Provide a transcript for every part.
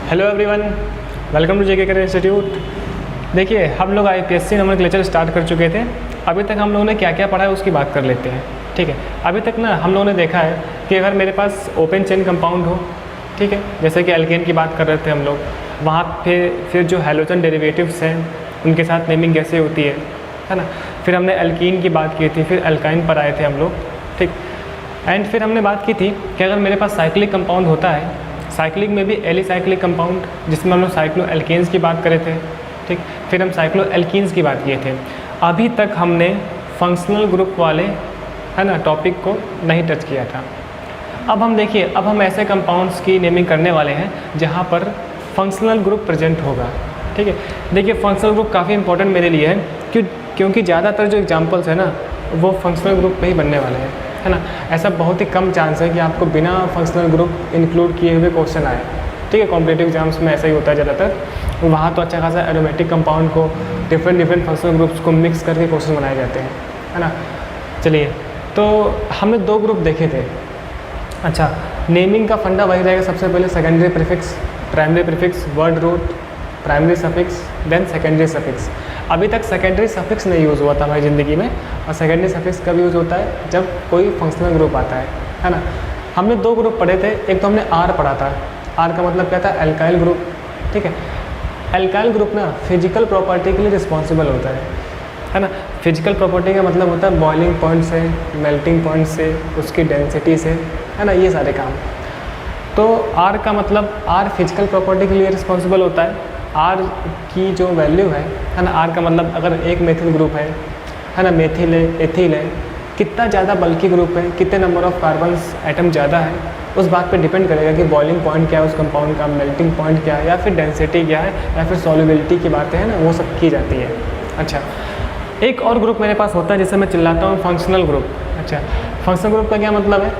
Hello everyone, welcome to JK career institute. देखिए, हम लोग आईपीएससी नोमेनक्लेचर स्टार्ट कर चुके थे। अभी तक हम लोगों ने क्या क्या पढ़ा है उसकी बात कर लेते हैं। ठीक है, अभी तक ना हम लोगों ने देखा है कि अगर मेरे पास ओपन चेन कंपाउंड हो, ठीक है, जैसे कि एल्केन की बात कर रहे थे हम लोग, वहाँ पे फिर जो हैलोजन डेरिवेटिव्स हैं उनके साथ नेमिंग कैसे होती है ना। फिर हमने एल्कीन की बात की थी, फिर एल्काइन पर आए थे हम लोग, ठीक। एंड फिर हमने बात की थी कि अगर मेरे पास साइक्लिक कंपाउंड होता है, साइक्लिक में भी एलिसाइक्लिक कंपाउंड, जिसमें हम लोग साइक्लो एल्केन्स की बात करे थे, ठीक। फिर हम साइक्लो एल्कीन्स की बात किए थे। अभी तक हमने फंक्शनल ग्रुप वाले, है ना, टॉपिक को नहीं टच किया था। अब हम देखिए, अब हम ऐसे कंपाउंड्स की नेमिंग करने वाले हैं जहाँ पर फंक्शनल ग्रुप प्रेजेंट होगा, ठीक है। देखिए, फंक्शनल ग्रुप काफ़ी इंपॉर्टेंट मेरे लिए है क्योंकि ज़्यादातर जो एग्जाम्पल्स है ना वो फंक्शनल ग्रुप पे ही बनने वाले हैं, है ना। ऐसा बहुत ही कम चांस है कि आपको बिना फंक्शनल ग्रुप इंक्लूड किए हुए क्वेश्चन आए, ठीक है। कॉम्पिटिटिव एग्जाम्स में ऐसा ही होता है ज़्यादातर। वहाँ तो अच्छा खासा एरोमेटिक कंपाउंड को डिफरेंट फंक्शनल ग्रुप्स को मिक्स करके क्वेश्चन बनाए जाते हैं, है ना। चलिए, तो हमने दो ग्रुप देखे थे। अच्छा, नेमिंग का फंडा वही रहेगा। सबसे पहले secondary prefix, primary prefix, word root, primary suffix, then secondary suffix. अभी तक सेकेंडरी सफिक्स नहीं यूज़ हुआ था हमारी ज़िंदगी में, और सेकेंडरी सफिक्स कब यूज़ होता है, जब कोई फंक्शनल ग्रुप आता है ना। हमने दो ग्रुप पढ़े थे। एक तो हमने आर पढ़ा था। आर का मतलब क्या था, एल्काइल ग्रुप, ठीक है। एल्काइल ग्रुप ना फिजिकल प्रॉपर्टी के लिए रिस्पॉन्सिबल होता है ना। फिजिकल प्रॉपर्टी का मतलब होता है बॉइलिंग पॉइंट से, मेल्टिंग पॉइंट से, उसकी डेंसिटी से, है ना, ये सारे काम। तो आर का मतलब, आर फिजिकल प्रॉपर्टी के लिए रिस्पॉन्सिबल होता है। आर की जो वैल्यू है ना, आर का मतलब अगर एक मेथिल ग्रुप है ना, मेथिल है, एथिल है, कितना ज़्यादा बल्कि ग्रुप है, कितने नंबर ऑफ कार्बन्स एटम ज़्यादा है, उस बात पे डिपेंड करेगा कि बॉइलिंग पॉइंट क्या है उस कंपाउंड का, मेल्टिंग पॉइंट क्या है, या फिर डेंसिटी क्या है, या फिर सॉल्युबिलिटी की बातें हैं ना, वो सब की जाती है। अच्छा, एक और ग्रुप मेरे पास होता है जिसे मैं चिल्लाता हूँ फंक्शनल ग्रुप। अच्छा, फंक्शनल ग्रुप का क्या मतलब है,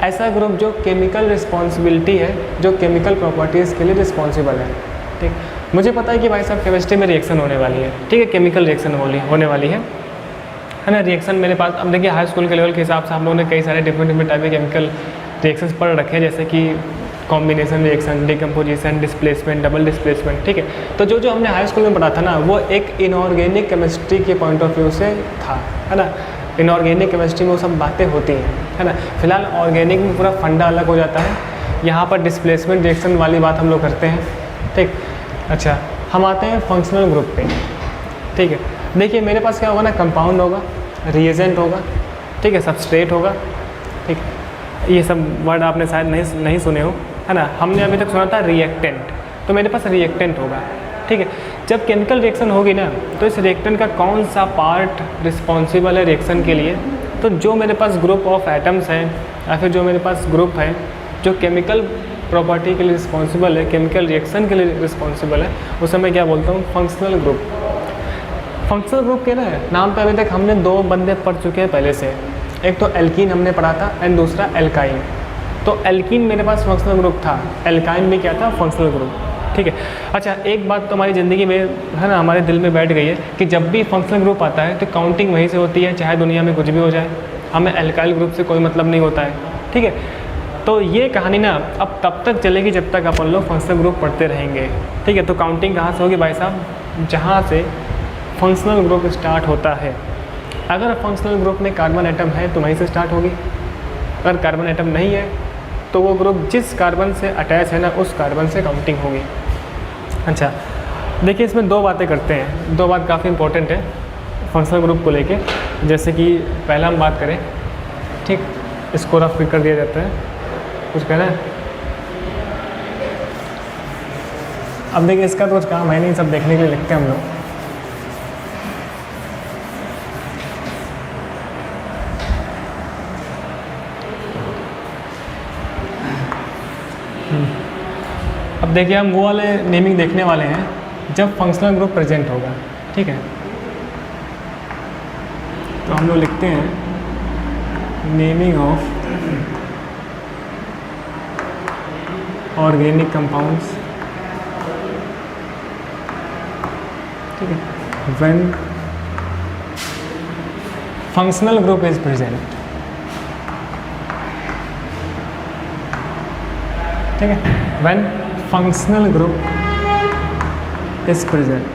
ऐसा ग्रुप जो केमिकल रिस्पॉन्सिबिलिटी है, जो केमिकल प्रॉपर्टीज़ के लिए रिस्पॉन्सिबल है, ठीक। मुझे पता है कि भाई साहब केमिस्ट्री में रिएक्शन होने वाली है, ठीक है, केमिकल रिएक्शन होने वाली है ना। रिएक्शन मेरे पास, अब देखिए, हाई स्कूल के लेवल के हिसाब से हम लोगों ने कई सारे डिफरेंट टाइप के केमिकल रिएक्शंस पढ़ रखे हैं, जैसे कि combination reaction, decomposition, displacement, double displacement, ठीक है। तो जो हमने हाई स्कूल में पढ़ा था ना, वो एक इनऑर्गेनिक केमिस्ट्री के पॉइंट ऑफ व्यू से था, है ना। इनऑर्गेनिक केमिस्ट्री में वो सब बातें होती हैं, है ना। फिलहाल ऑर्गेनिक में पूरा फंडा अलग हो जाता है। यहाँ पर डिस्प्लेसमेंट रिएक्शन वाली बात हम लोग करते हैं, ठीक। अच्छा, हम आते हैं फंक्शनल ग्रुप पे, ठीक है। देखिए, मेरे पास क्या होगा ना, कंपाउंड होगा, रिएजेंट होगा, ठीक है, सबस्ट्रेट होगा, ठीक। ये सब वर्ड आपने शायद नहीं सुने हो, है ना। हमने अभी तक सुना था रिएक्टेंट, तो मेरे पास रिएक्टेंट होगा, ठीक है। जब केमिकल रिएक्शन होगी ना, तो इस रिएक्टेंट का कौन सा पार्ट रिस्पॉन्सिबल है रिएक्शन के लिए, तो जो मेरे पास ग्रुप ऑफ एटम्स हैं, या फिर जो मेरे पास ग्रुप है जो केमिकल प्रॉपर्टी के लिए रिस्पॉन्सिबल है, केमिकल रिएक्शन के लिए रिस्पॉन्सिबल है, उसे मैं क्या बोलता हूँ, फंक्शनल ग्रुप। फंक्शनल ग्रुप के ना नाम पे अभी तक हमने दो बंदे पढ़ चुके हैं पहले से। एक तो एल्कीन हमने पढ़ा था, एंड दूसरा एल्काइन। तो एल्कीन मेरे पास फंक्शनल ग्रुप था, एल्काइन भी क्या था, फंक्शनल ग्रुप, ठीक है। अच्छा, एक बात तो हमारी ज़िंदगी में, है ना, हमारे दिल में बैठ गई है कि जब भी फंक्शनल ग्रुप आता है तो काउंटिंग वहीं से होती है, चाहे दुनिया में कुछ भी हो जाए, हमें एल्काइल ग्रुप से कोई मतलब नहीं होता है, ठीक है। तो ये कहानी ना अब तब तक चलेगी जब तक अपन लोग फंक्शनल ग्रुप पढ़ते रहेंगे, ठीक है। तो काउंटिंग कहाँ से होगी भाई साहब, जहाँ से फंक्शनल ग्रुप स्टार्ट होता है। अगर फंक्शनल ग्रुप में कार्बन एटम है तो वहीं से स्टार्ट होगी। अगर कार्बन एटम नहीं है तो वो ग्रुप जिस कार्बन से अटैच है ना, उस कार्बन से काउंटिंग होगी। अच्छा, देखिए, इसमें दो बातें करते हैं, दो बात काफ़ी इंपॉर्टेंट है फंक्शनल ग्रुप को लेके। जैसे कि पहला हम बात करें, ठीक, इसको रफ कर दिया जाता है, कुछ कहना है। अब देखिए, इसका तो कुछ काम है नहीं, सब देखने के लिए लिखते हैं हम लोग। अब देखिए, हम वो वाले नेमिंग देखने वाले हैं जब फंक्शनल ग्रुप प्रेजेंट होगा, ठीक है। तो हम लोग लिखते हैं नेमिंग ऑफ ऑर्गेनिक कंपाउंड्स, ठीक है, when functional group is present, ठीक है। When functional group is present.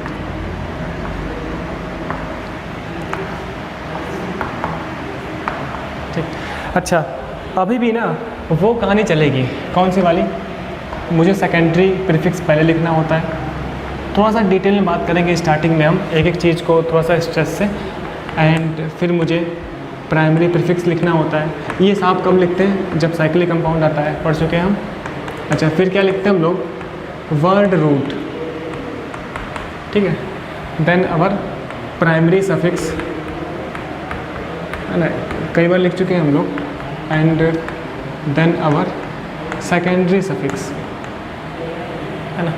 ठीक, अच्छा अभी भी ना वो कहानी चलेगी, कौन सी वाली, मुझे सेकेंडरी प्रीफिक्स पहले लिखना होता है। थोड़ा सा डिटेल में बात करेंगे स्टार्टिंग में, हम एक एक चीज़ को थोड़ा सा स्ट्रेस से, एंड फिर मुझे प्राइमरी प्रीफिक्स लिखना होता है। ये साहब कब लिखते हैं, जब साइक्लिक कंपाउंड आता है, पढ़ चुके हैं हम। अच्छा फिर क्या लिखते हैं हम लोग, वर्ड रूट, ठीक है, देन अवर प्राइमरी सफिक्स, है ना, कई बार लिख चुके हैं हम लोग, and then our secondary suffix, है ना।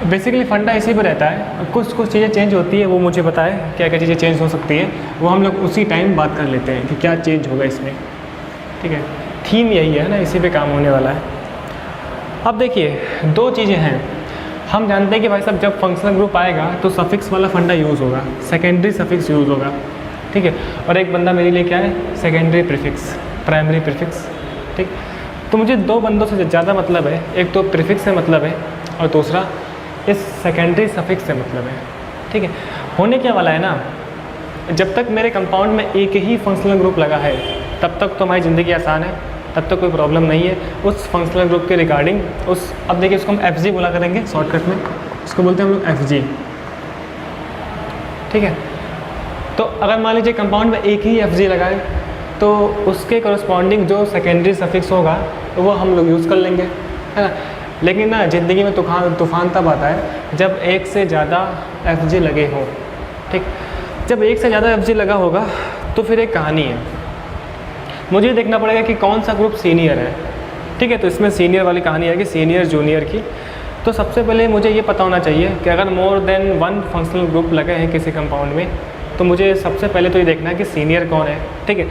बेसिकली फंडा इसी पर रहता है, कुछ कुछ चीज़ें चेंज होती है, वो मुझे पता है क्या क्या चीज़ें चेंज हो सकती है, वो हम लोग उसी टाइम बात कर लेते हैं कि क्या चेंज होगा इसमें, ठीक है। थीम यही है ना, इसी पे काम होने वाला है। अब देखिए दो चीज़ें हैं, हम जानते हैं कि भाई साहब जब फंक्शनल ग्रुप आएगा तो सफिक्स वाला फंडा यूज़ होगा, सेकेंडरी सफिक्स यूज़ होगा, ठीक है। और एक बंदा मेरे लिए क्या है, सेकेंडरी प्रीफिक्स, प्राइमरी प्रीफिक्स, ठीक। तो मुझे दो बंदों से ज़्यादा मतलब है, एक तो प्रीफिक्स से मतलब है और दूसरा इस सेकेंडरी सफिक्स से मतलब है, ठीक है। होने क्या वाला है ना, जब तक मेरे कंपाउंड में एक ही फंक्शनल ग्रुप लगा है तब तक तो हमारी ज़िंदगी आसान है, तब तक कोई प्रॉब्लम नहीं है उस फंक्शनल ग्रुप के रिगार्डिंग। उस अब देखिए उसको हम FG बोला करेंगे शॉर्टकट में, उसको बोलते हैं हम लोग FG, ठीक है। तो अगर मान लीजिए कंपाउंड में एक ही FG लगा है तो उसके करस्पॉन्डिंग जो सेकेंडरी सफिक्स होगा वो हम लोग यूज़ कर लेंगे, है ना। लेकिन ना ज़िंदगी में तूफान तब आता है जब एक से ज़्यादा FG लगे हों, ठीक। जब एक से ज़्यादा FG लगा होगा तो फिर एक कहानी है, मुझे देखना पड़ेगा कि कौन सा ग्रुप सीनियर है, ठीक है। तो इसमें सीनियर वाली कहानी है कि सीनियर जूनियर की। तो सबसे पहले मुझे ये पता होना चाहिए कि अगर मोर देन वन फंक्शनल ग्रुप लगे हैं किसी कंपाउंड में तो मुझे सबसे पहले तो ये देखना है कि सीनियर कौन है, ठीक है।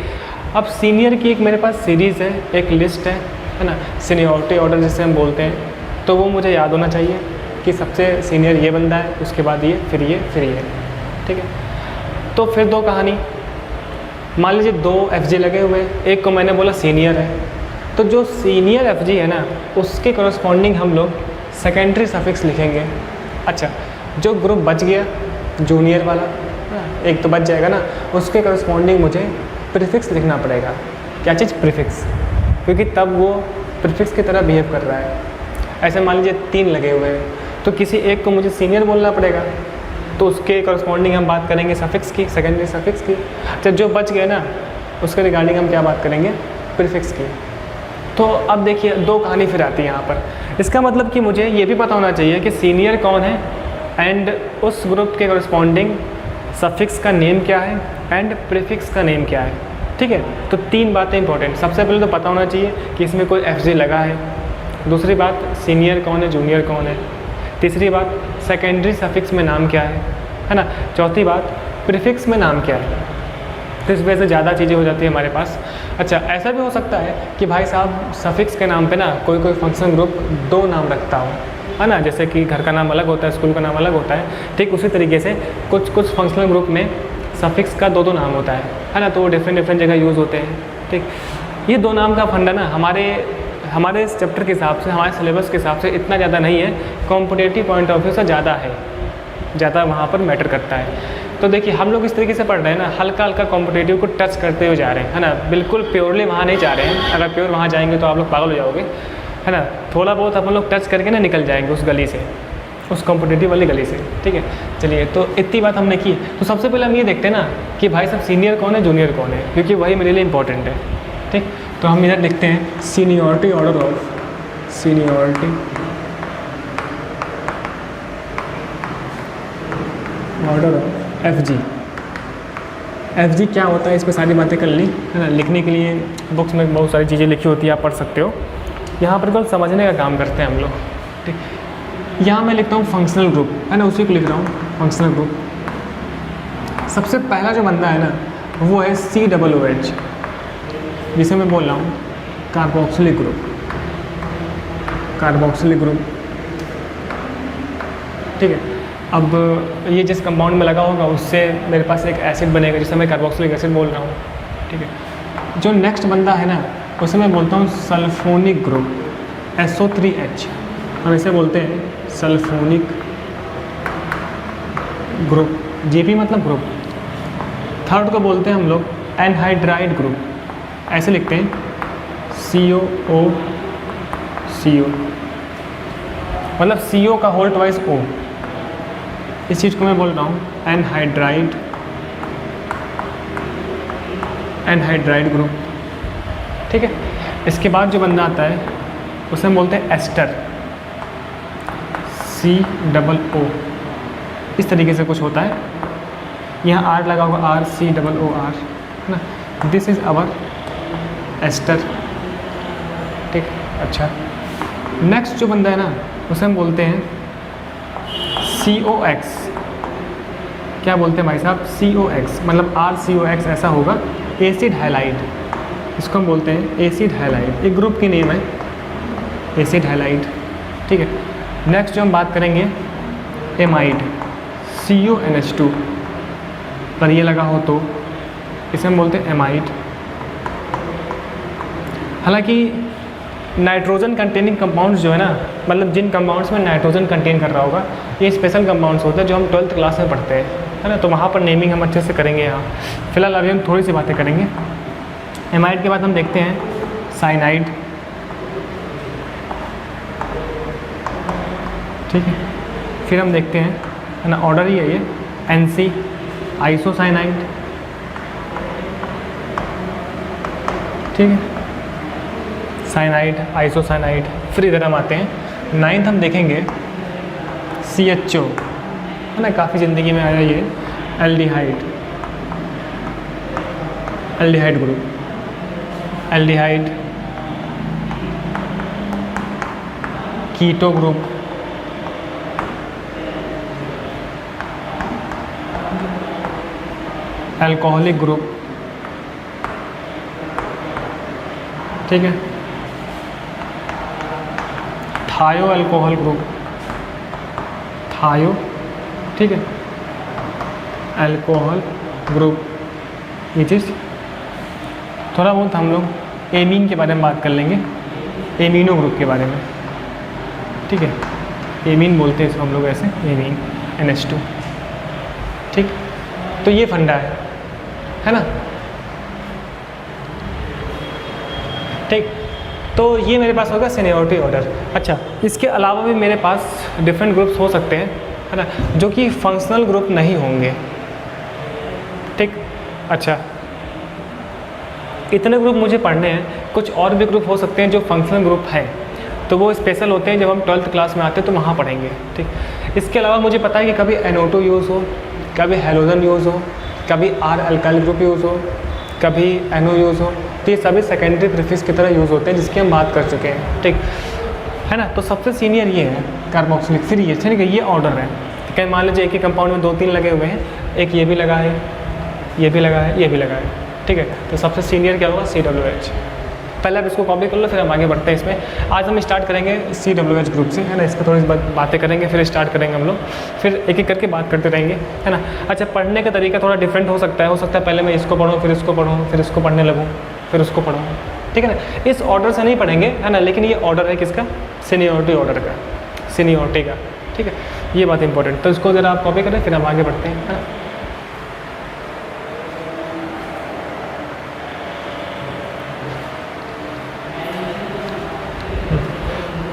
अब सीनियर की एक मेरे पास सीरीज़ है, एक लिस्ट है ना, सीनियरिटी ऑर्डर जिसे हम बोलते हैं, तो वो मुझे याद होना चाहिए कि सबसे सीनियर ये बंदा है, उसके बाद ये, फिर ये, फिर ये, ठीक है। तो फिर दो कहानी, मान लीजिए दो FG लगे हुए, एक को मैंने बोला सीनियर है, तो जो सीनियर FG है ना उसके करस्पॉन्डिंग हम लोग सेकेंडरी सफिक्स लिखेंगे। अच्छा जो ग्रुप बच गया जूनियर वाला, एक तो बच जाएगा ना, उसके करस्पॉन्डिंग मुझे प्रीफिक्स लिखना पड़ेगा। क्या चीज़, प्रीफिक्स, क्योंकि तब वो प्रीफिक्स की तरह बिहेव कर रहा है। ऐसे मान लीजिए 3 लगे हुए हैं तो किसी एक को मुझे सीनियर बोलना पड़ेगा, तो उसके करस्पॉन्डिंग हम बात करेंगे सफिक्स की, सेकेंडरी सफिक्स की। जब जो बच गए ना उसके रिगार्डिंग हम क्या बात करेंगे, प्रीफिक्स की। तो अब देखिए दो कहानी फिर आती है यहाँ पर। इसका मतलब कि मुझे ये भी पता होना चाहिए कि सीनियर कौन है एंड उस ग्रुप के करस्पॉन्डिंग सफिक्स का नेम क्या है एंड प्रीफिक्स का नेम क्या है, ठीक है। तो 3 बातें इंपॉर्टेंट, सबसे पहले तो पता होना चाहिए कि इसमें कोई FG लगा है, दूसरी बात सीनियर कौन है, जूनियर कौन है, तीसरी बात सेकेंडरी सफिक्स में नाम क्या है ना, चौथी बात प्रीफिक्स में नाम क्या है। तो इस वजह से ज़्यादा चीज़ें हो जाती है हमारे पास। अच्छा ऐसा भी हो सकता है कि भाई साहब सफिक्स के नाम पे ना कोई फंक्शन ग्रुप 2 नाम रखता हो, है ना, जैसे कि घर का नाम अलग होता है, स्कूल का नाम अलग होता है, ठीक उसी तरीके से कुछ फंक्शनल ग्रुप में सफिक्स का 2 नाम होता है ना, तो वो डिफरेंट जगह यूज़ होते हैं, ठीक। ये 2 नाम का फंडा ना हमारे इस चैप्टर के हिसाब से, हमारे सिलेबस के हिसाब से इतना ज़्यादा नहीं है, कॉम्पिटेटिव पॉइंट ऑफ व्यू से ज़्यादा है, ज़्यादा वहाँ पर मैटर करता है। तो देखिए हम लोग इस तरीके से पढ़ रहे हैं ना, हल्का हल्का कॉम्पिटेटिव को टच करते हुए जा रहे हैं, है ना, बिल्कुल प्योरली वहाँ नहीं जा रहे हैं। अगर प्योर वहाँ जाएंगे तो आप लोग पागल हो जाओगे, है ना। थोड़ा बहुत अपन लोग टच करके ना निकल जाएंगे उस गली से, उस कॉम्पिटेटिव वाली गली से, ठीक है। चलिए तो इतनी बात हमने की, तो सबसे पहले हम ये देखते हैं ना कि भाई साहब सीनियर कौन है, जूनियर कौन है, क्योंकि वही मेरे लिए इंपॉर्टेंट है, ठीक। तो हम इधर देखते हैं सीनियरिटी ऑर्डर ऑफ FG क्या होता है, इस पर सारी बातें कर ली, है ना। लिखने के लिए बुक्स में बहुत सारी चीज़ें लिखी होती है, आप पढ़ सकते हो। यहाँ पर केवल समझने का काम करते हैं हम लोग, ठीक। यहाँ मैं लिखता हूँ फंक्शनल ग्रुप, है ना, उसी को लिख रहा हूँ फंक्शनल ग्रुप। सबसे पहला जो बंदा है ना वो है COOH, जिसे मैं बोल रहा हूँ कार्बोक्सिलिक ग्रुप, ठीक है। अब ये जिस कंपाउंड में लगा होगा उससे मेरे पास एक एसिड बनेगा जिसे मैं कार्बोक्सिलिक एसिड बोल रहा हूँ, ठीक है। जो नेक्स्ट बंदा है ना उसे मैं बोलता हूँ सल्फोनिक ग्रुप, SO3H, हम इसे बोलते हैं सल्फोनिक ग्रुप, Jp मतलब ग्रुप। थर्ड को बोलते हैं हम लोग एनहाइड्राइड ग्रुप, ऐसे लिखते हैं COO, मतलब CO का होल ट्वाइस O। इस चीज़ को मैं बोल रहा हूँ एनहाइड्राइड ग्रुप, ठीक है। इसके बाद जो बंदा आता है उसे हम बोलते हैं एस्टर, COO, इस तरीके से कुछ होता है। यहाँ R लगा होगा, RCOOR, है ना। दिस इज़ आवर एस्टर, ठीक। अच्छा, नेक्स्ट जो बंदा है ना उसे हम बोलते हैं COX। क्या बोलते हैं भाई साहब? COX, मतलब RCOX ऐसा होगा, एसिड हैलाइड। इसको हम बोलते हैं एसिड हैलाइड, एक ग्रुप की नेम है एसिड हैलाइड, ठीक है। नेक्स्ट जो हम बात करेंगे एमाइड, CuNH2 पर ये लगा हो तो इसे हम बोलते हैं एमाइड। हालांकि नाइट्रोजन कंटेनिंग कंपाउंड्स जो है ना, मतलब जिन कंपाउंड्स में नाइट्रोजन कंटेन कर रहा होगा, ये स्पेशल कंपाउंड्स होते हैं जो हम 12th क्लास में पढ़ते हैं, है ना। तो वहाँ पर नेमिंग हम अच्छे से करेंगे। यहाँ फिलहाल अभी हम थोड़ी सी बातें करेंगे। एमाइड के बाद हम देखते हैं साइनाइड, ठीक है। फिर हम देखते हैं, है ना, ऑर्डर ही है ये, NC आइसोसाइनाइड, ठीक है, साइनाइड, आइसोसाइनाइड। फिर इधर हम आते हैं 9th हम देखेंगे CHO, है ना, काफ़ी ज़िंदगी में आया ये, aldehyde group, aldehyde, keto group, alcoholic group, ठीक है, थायो अल्कोहल ग्रुप, थायो, ठीक है, अल्कोहल ग्रुप। ये चीज़ थोड़ा बहुत हम लोग एमीन के बारे में बात कर लेंगे, एमिनो ग्रुप के बारे में, ठीक है। एमीन बोलते हैं इसको हम लोग ऐसे, एमीन NH2, ठीक। तो ये फंडा है ना, ठीक। तो ये मेरे पास होगा सीनियरिटी ऑर्डर। अच्छा, इसके अलावा भी मेरे पास डिफरेंट ग्रुप्स हो सकते हैं, है ना, जो कि फंक्शनल ग्रुप नहीं होंगे, ठीक। अच्छा, इतने ग्रुप मुझे पढ़ने हैं। कुछ और भी ग्रुप हो सकते हैं जो फंक्शनल ग्रुप है, तो वो स्पेशल होते हैं, जब हम 12th क्लास में आते हैं तो वहाँ पढ़ेंगे, ठीक। इसके अलावा मुझे पता है कि कभी NO2 यूज़ हो, कभी हेलोजन यूज़ हो, कभी R अल्काइल ग्रुप यूज़ हो, कभी NO यूज़ हो। तो ये सभी सेकेंडरी प्रीफिक्स की तरह यूज़ होते हैं, जिसकी हम बात कर चुके हैं, ठीक है ना। तो सबसे सीनियर ये है कार्बोक्सिलिक। फिर ये, ठीक है, ये ऑर्डर है। कहीं मान लीजिए एक ही कंपाउंड में 2-3 लगे हुए हैं, एक ये भी लगा है, ये भी लगा है, ये भी लगा है, ठीक है। तो सबसे सीनियर क्या होगा? CWH। पहले आप इसको कॉपी कर लो, फिर हम आगे बढ़ते हैं इसमें। आज हम स्टार्ट करेंगे CWH ग्रुप से, है ना। इस पर थोड़ी सी बातें करेंगे, फिर स्टार्ट करेंगे हम लोग, फिर एक एक करके बात करते रहेंगे, है ना। अच्छा, पढ़ने का तरीका थोड़ा डिफरेंट हो सकता है पहले मैं इसको पढ़ूँ, फिर इसको पढ़ूँ, फिर इसको पढ़ने लगूँ, फिर उसको पढ़ूँ, ठीक है ना। इस ऑर्डर से नहीं पढ़ेंगे, है ना, लेकिन ये ऑर्डर है किसका? सीनियरिटी ऑर्डर का, सीनियरिटी का, ठीक है। ये बात इंपॉर्टेंट, तो इसको ज़रा आप कॉपी करें, फिर हम आगे बढ़ते हैं, है ना।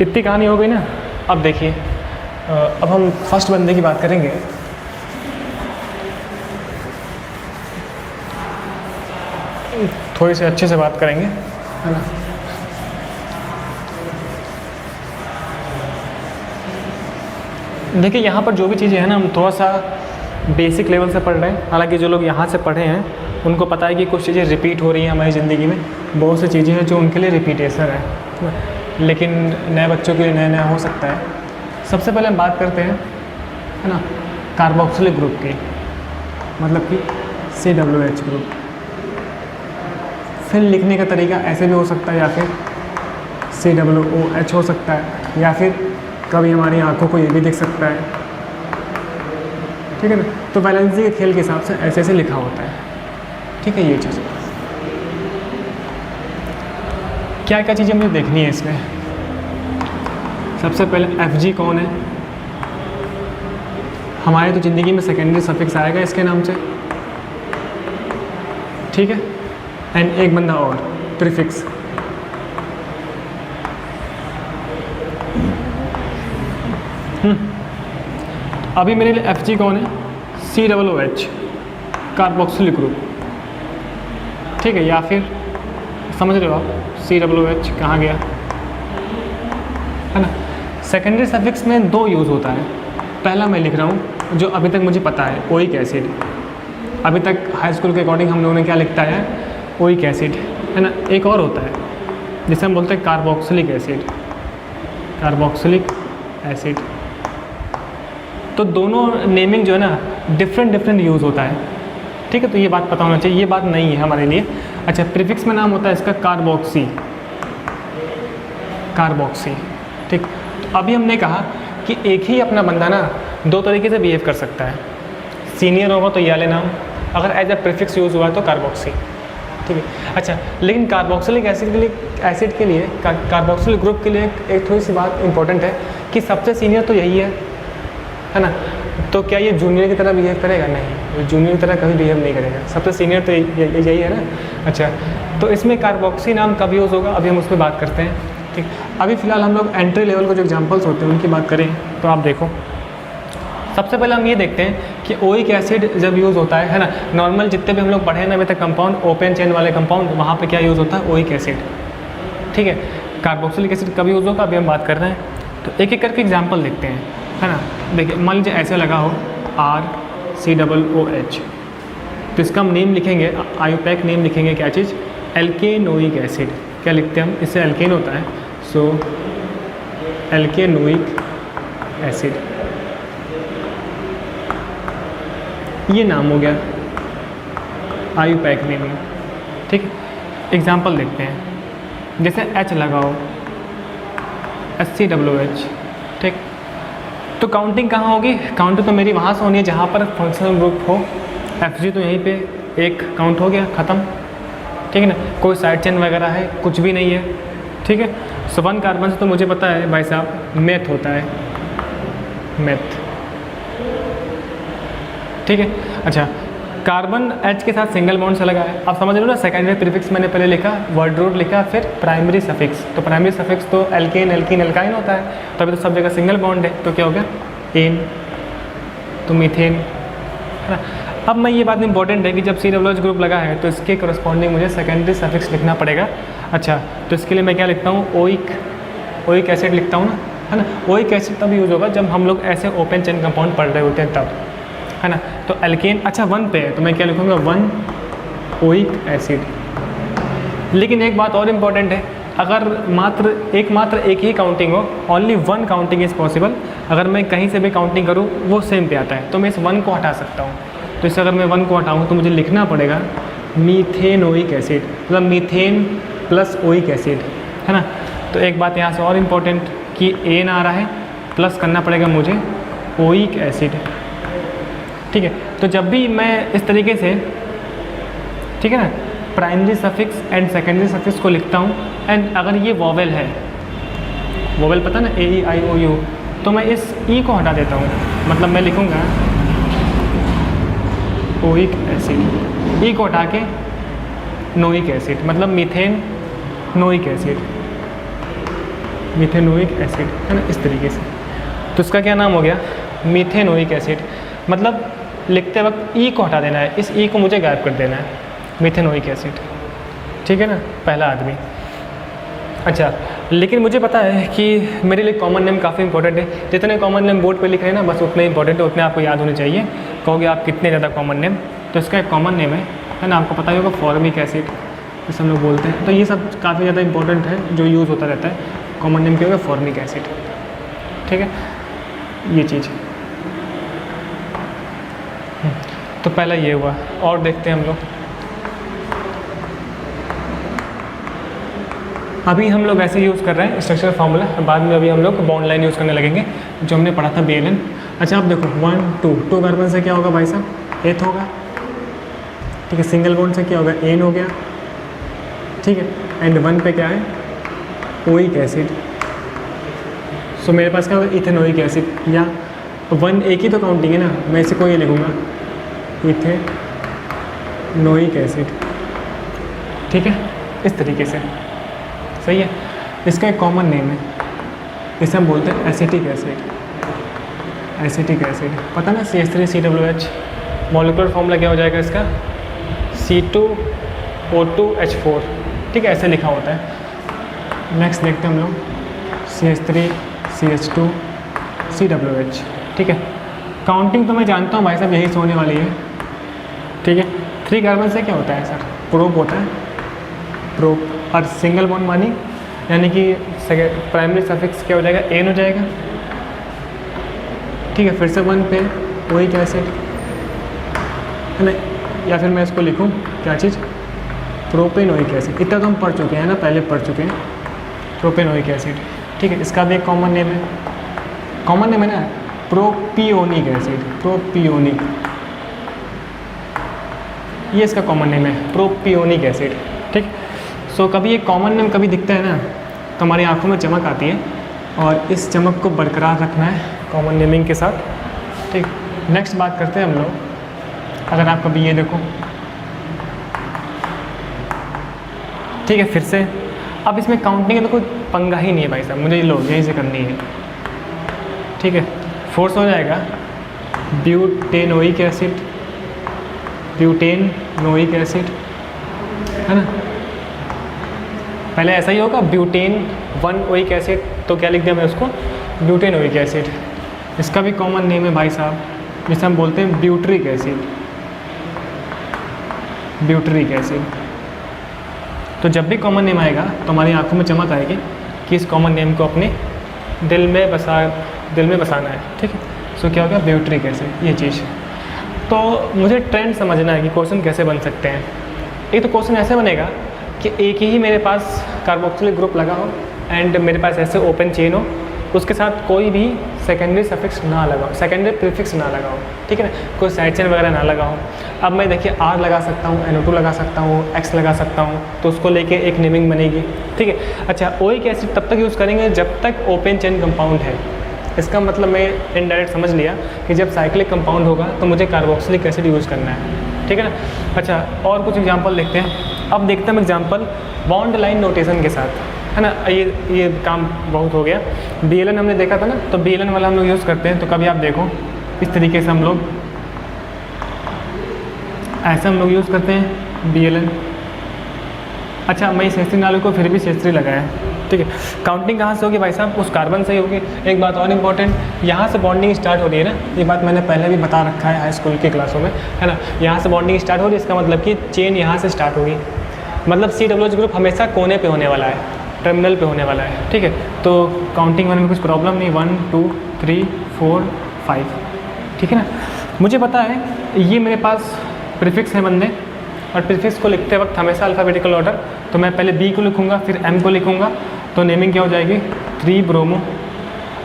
इतनी कहानी हो गई ना। अब देखिए, अब हम फर्स्ट बंदे की बात करेंगे। थोड़ी सी अच्छे से बात करेंगे, है ना। देखिए, यहाँ पर जो भी चीज़ें हैं ना, हम थोड़ा सा बेसिक लेवल से पढ़ रहे हैं। हालांकि जो लोग यहाँ से पढ़े हैं उनको पता है कि कुछ चीज़ें रिपीट हो रही हैं हमारी ज़िंदगी में। बहुत सी चीज़ें हैं जो उनके लिए रिपीटेशन है, लेकिन नए बच्चों के लिए नया नया हो सकता है। सबसे पहले हम बात करते हैं, है ना, कार्बोक्सिलिक ग्रुप की, मतलब कि CWH ग्रुप। फिर लिखने का तरीका ऐसे भी हो सकता है, या फिर COOH हो सकता है, या फिर कभी हमारी आंखों को ये भी दिख सकता है, ठीक है ना। तो वैलेंसी के खेल के हिसाब से ऐसे ऐसे लिखा होता है, ठीक है। ये चीज़ क्या क्या चीज़ें मुझे देखनी है इसमें। सबसे पहले Fg कौन है? हमारे तो ज़िंदगी में सेकेंडरी सफिक्स आएगा इसके नाम से, ठीक है। एंड एक बंदा और प्रीफिक्स, अभी मेरे लिए Fg कौन है? COOH कार्बोक्सिल ग्रुप, ठीक है। या फिर समझ रहे हो आप COOH कहाँ गया, है ना। सेकेंडरी सफिक्स में दो यूज़ होता है। पहला मैं लिख रहा हूँ जो अभी तक मुझे पता है, ओइक एसिड। अभी तक हाई स्कूल के अकॉर्डिंग हम लोगों ने क्या लिखता है, ओइक एसिड, है ना। एक और होता है जिसे हम बोलते हैं कार्बोक्सिलिक एसिड, कार्बोक्सिलिक एसिड। तो दोनों नेमिंग जो है ना डिफरेंट यूज़ होता है, ठीक है। तो ये बात पता होना चाहिए, ये बात नहीं है हमारे लिए। अच्छा, प्रीफिक्स में नाम होता है इसका कार्बोक्सी, कार्बोक्सी, ठीक। तो अभी हमने कहा कि एक ही अपना बंदा ना दो तरीके से बिहेव कर सकता है। सीनियर होगा तो ये वाले नाम, अगर एज ए प्रीफिक्स यूज़ हुआ तो कार्बोक्सी, ठीक है। अच्छा, लेकिन कार्बोक्सिलिक एसिड के लिए कार्बोक्सिलिक ग्रुप के लिए एक थोड़ी सी बात इंपॉर्टेंट है कि सबसे सीनियर तो यही है ना। तो क्या ये जूनियर की तरह बिहेव करेगा? नहीं, जूनियर की तरह कभी बिहेव नहीं करेगा। सबसे सीनियर तो यही है ना। अच्छा, तो इसमें कार्बोक्सी नाम कब यूज़ होगा, अभी हम उस पर बात करते हैं, ठीक। अभी फ़िलहाल हम लोग एंट्री लेवल के जो एग्जांपल्स होते हैं उनकी बात करें तो आप देखो, सबसे पहले हम ये देखते हैं कि ओइक एसिड जब यूज़ होता है ना, नॉर्मल जितने भी हम लोग पढ़े ना अभी तक कंपाउंड, ओपन चेन वाले कंपाउंड, वहाँ पे क्या यूज़ होता है, ओइक एसिड, ठीक है। कार्बोक्सिलिक एसिड कब यूज़ होगा अभी हम बात कर रहे हैं। तो एक एक करके एग्जाम्पल देखते हैं, है ना। देखिए, मान लीजिए ऐसे लगा हो RCOOH, तो इसका हम नेम लिखेंगे, आयुपैक नेम लिखेंगे, क्या चीज़, एल्केनोइक एसिड। क्या लिखते हैं हम, इससे एल्केन होता है, सो एल्केनोइक एसिड, ये नाम हो गया आयुपैक नेमिंग, ठीक। एग्जाम्पल देखते हैं, जैसे H लगाओ HCOOH, ठीक। तो काउंटिंग कहाँ होगी, काउंटिंग तो मेरी वहाँ से होनी है जहाँ पर फंक्शनल ग्रुप हो। Fg तो यहीं पे एक काउंट हो गया, ख़त्म, ठीक है ना। कोई साइड चेन वगैरह है, कुछ भी नहीं है, ठीक है। सो 1 कार्बन से तो मुझे पता है भाई साहब मेथ होता है, मेथ, ठीक है। अच्छा, कार्बन H के साथ सिंगल बॉन्ड से लगा है। अब समझ लो ना, सेकेंडरी प्रीफिक्स मैंने पहले लिखा, वर्ड रूट लिखा, फिर प्राइमरी सफिक्स। तो प्राइमरी सफिक्स तो एल्केन एल्कीन एल्काइन होता है, तो अभी तो सब जगह सिंगल बॉन्ड है, तो क्या हो गया, एन, तो मीथेन, है ना। अब मैं ये बात इंपॉर्टेंट है कि जब COOH ग्रुप लगा है तो इसके करस्पॉन्डिंग मुझे सेकेंडरी सफिक्स लिखना पड़ेगा। अच्छा, तो इसके लिए मैं क्या लिखता हूँ, ओइक एसिड लिखता हूँ ना, है ना। ओइक एसिड तब यूज़ होगा जब हम लोग ऐसे ओपन चेन कंपाउंड पढ़ रहे होते हैं तब, है ना। तो एल्केन, अच्छा 1 पे है तो मैं क्या लिखूँगा, 1 ओइक एसिड। लेकिन एक बात और इम्पॉर्टेंट है, अगर मात्र एक ही काउंटिंग हो, ओनली 1 काउंटिंग इज़ पॉसिबल। अगर मैं कहीं से भी काउंटिंग करूँ वो सेम पे आता है, तो मैं इस 1 को हटा सकता हूँ। तो इससे अगर मैं 1 को हटाऊँ तो मुझे लिखना पड़ेगा मीथेनोइक एसिड, मतलब मीथेन प्लस ओइक एसिड, है ना। तो एक बात यहाँ से और इम्पोर्टेंट कि एन आ रहा है, प्लस करना पड़ेगा मुझे ओइक एसिड, ठीक है। तो जब भी मैं इस तरीके से, ठीक है ना, primary suffix and secondary suffix को लिखता हूँ, एंड अगर ये वॉवेल है, वॉवेल पता ना, AEIOU, तो मैं इस E को हटा देता हूँ, मतलब मैं लिखूँगा ओइक एसिड, E को हटा के नोइक एसिड, मतलब मीथेन नोइक एसिड, मीथेनोइक एसिड, है ना, इस तरीके से। तो इसका क्या नाम हो गया, मीथेनोइक एसिड। मतलब लिखते वक्त E को हटा देना है, इस E को मुझे गायब कर देना है, मीथेनोइक एसिड, ठीक है ना, पहला आदमी। अच्छा, लेकिन मुझे पता है कि मेरे लिए कॉमन नेम काफ़ी इंपॉर्टेंट है। जितने कॉमन नेम बोर्ड पे लिख रहे हैं ना, बस उतने इंपॉर्टेंट है, उतने आपको याद होने चाहिए। कहोगे आप कितने ज़्यादा कॉमन नेम, तो इसका एक कॉमन नेम है ना, आपको पता ही होगा, फॉर्मिक एसिड, जैसे हम लोग बोलते हैं। तो ये सब काफ़ी ज़्यादा इंपॉर्टेंट है, जो यूज़ होता रहता है। कॉमन नेम क्या होगा, फॉर्मिक एसिड, ठीक है, ये चीज़। तो पहला ये हुआ, और देखते हैं हम लोग। अभी हम लोग ऐसे यूज़ कर रहे हैं स्ट्रक्चरल फार्मूला, बाद में अभी हम लोग बॉन्ड लाइन यूज़ करने लगेंगे, जो हमने पढ़ा था BLN। अच्छा, आप देखो 1 2 कार्बन से क्या होगा भाई साहब, एथ होगा, ठीक है। सिंगल बॉन्ड से क्या होगा, एन हो गया, ठीक है। एंड 1 पे क्या है, ओइक एसिड, सो मेरे पास क्या होगा इथेनोइक एसिड, या वन एक ही तो काउंटिंग है ना, मैं इसे कोई लिखूँगा इथेनोइक एसिड, ठीक है, इस तरीके से, सही है। इसका एक कॉमन नेम है, इसे हम बोलते हैं एसिटिक एसिड, एसिटिक एसिड, पता ना CH3COOH, मॉलिक्यूलर फॉर्मूला क्या हो जाएगा इसका C2O2H4, ठीक है, ऐसे लिखा होता है। नेक्स्ट देखते हैं हम लोग CH3CH2COOH, ठीक है। काउंटिंग तो मैं जानता हूँ भाई साहब यही से होने वाली है, ठीक है। 3 कार्बन से क्या होता है सर, प्रोप होता है, प्रोप, और सिंगल बॉन्ड मानी यानी कि प्राइमरी सफिक्स क्या हो जाएगा एन हो जाएगा, ठीक है। फिर से 1 पे ओइक एसिड है ना, या फिर मैं इसको लिखूँ क्या चीज़ प्रोपेनोइक एसिड, इतना तो हम पढ़ चुके हैं ना, पहले पढ़ चुके हैं प्रोपेनोइक एसिड, ठीक है। इसका भी एक कॉमन नेम है, कॉमन नेम है ना प्रोपियोनिक एसिड, प्रोपियोनिक, ये इसका कॉमन नेम है प्रोपियोनिक एसिड, ठीक। सो कभी एक कॉमन नेम कभी दिखता है ना तो हमारी आंखों में चमक आती है, और इस चमक को बरकरार रखना है कॉमन नेमिंग के साथ, ठीक। नेक्स्ट बात करते हैं हम लोग, अगर आप कभी ये देखो, ठीक है, फिर से अब इसमें काउंटिंग है तो कोई पंगा ही नहीं है भाई साहब, मुझे ये लो यहीं से करनी है, ठीक है। फोर्स हो जाएगा ब्यूटेनोइक एसिड, ब्यूटेनोइक एसिड है ना, पहले ऐसा ही होगा ब्यूटेन 1 ओइक एसिड, तो क्या लिख दिया मैं उसको ब्यूटेनोइक एसिड। इसका भी कॉमन नेम है भाई साहब, जिसे हम बोलते हैं ब्यूटरिक एसिड, ब्यूटरिक एसिड। तो जब भी कॉमन नेम आएगा तो हमारी आंखों में चमक आएगी कि इस कॉमन नेम को अपने दिल में बसाना है, ठीक है। सो क्या हो गया ब्यूटरिक एसिड, ये चीज़। तो मुझे ट्रेंड समझना है कि क्वेश्चन कैसे बन सकते हैं। एक तो क्वेश्चन ऐसे बनेगा कि एक ही मेरे पास कार्बोक्सिलिक ग्रुप लगा हो एंड मेरे पास ऐसे ओपन चेन हो, उसके साथ कोई भी सेकेंडरी सफिक्स ना लगा हो, सेकेंडरी प्रीफिक्स ना लगा हो, ठीक है ना, कोई साइड चेन वगैरह ना लगा हो। अब मैं देखिए R लगा सकता हूँ, NO2 लगा सकता हूँ, X लगा सकता हूँ, तो उसको लेके एक नेमिंग बनेगी, ठीक है। अच्छा, ओइक एसिड तब तक यूज़ करेंगे जब तक ओपन चेन कंपाउंड है। इसका मतलब मैं इनडायरेक्ट समझ लिया कि जब साइक्लिक कंपाउंड होगा तो मुझे कार्बोक्सिलिक एसिड यूज़ करना है, ठीक है ना। अच्छा, और कुछ एग्जांपल देखते हैं। अब देखते हैं हम एग्जांपल बॉन्ड लाइन नोटेशन के साथ, है ना। ये काम बहुत हो गया। BLN हमने देखा था ना, तो BLN वाला हम लोग यूज़ करते हैं। तो कभी आप देखो इस तरीके से हम लोग ऐसा हम लोग यूज़ करते हैं BLN। अच्छा, मैं इस CH3 नाले को फिर भी CH3 लगाया, ठीक है। काउंटिंग कहाँ से होगी भाई साहब, उस कार्बन से ही होगी। एक बात और इम्पॉर्टेंट, यहाँ से बॉन्डिंग स्टार्ट हो रही है ना, ये बात मैंने पहले भी बता रखा है हाई स्कूल की क्लासों में, है ना। यहाँ से बॉन्डिंग स्टार्ट हो रही है, इसका मतलब कि चेन यहाँ से स्टार्ट होगी, मतलब COOH ग्रुप हमेशा कोने पे होने वाला है, टर्मिनल पे होने वाला है, ठीक है। तो काउंटिंग में कुछ प्रॉब्लम नहीं, 1 2 3 4 5, ठीक है ना। मुझे पता है ये मेरे पास प्रीफिक्स है बंदे, और प्रीफिक्स को लिखते वक्त हमेशा अल्फ़ाबेटिकल ऑर्डर, तो मैं पहले B को लिखूँगा फिर M को लिखूँगा, तो नेमिंग क्या हो जाएगी 3 ब्रोमो।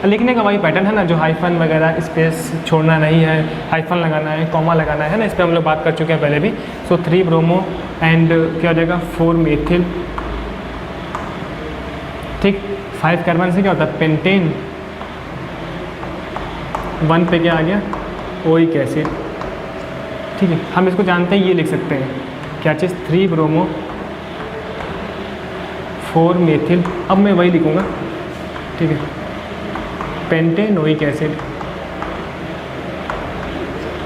लिखने का वही पैटर्न है ना, जो हाइफन वगैरह स्पेस छोड़ना नहीं है, हाइफन लगाना है, कॉमा लगाना है ना, इस पर हम लोग बात कर चुके हैं पहले भी। सो 3 ब्रोमो एंड क्या हो जाएगा 4 मेथिल, ठीक। 5 कार्बन से क्या होता है पेंटेन, 1 पे क्या आ गया ओइक एसिड, ठीक है। हम इसको जानते हैं, ये लिख सकते हैं क्या चीज़ 3 ब्रोमो 4 मेथिल, अब मैं वही लिखूँगा, ठीक है, पेंटेनोइक एसिड,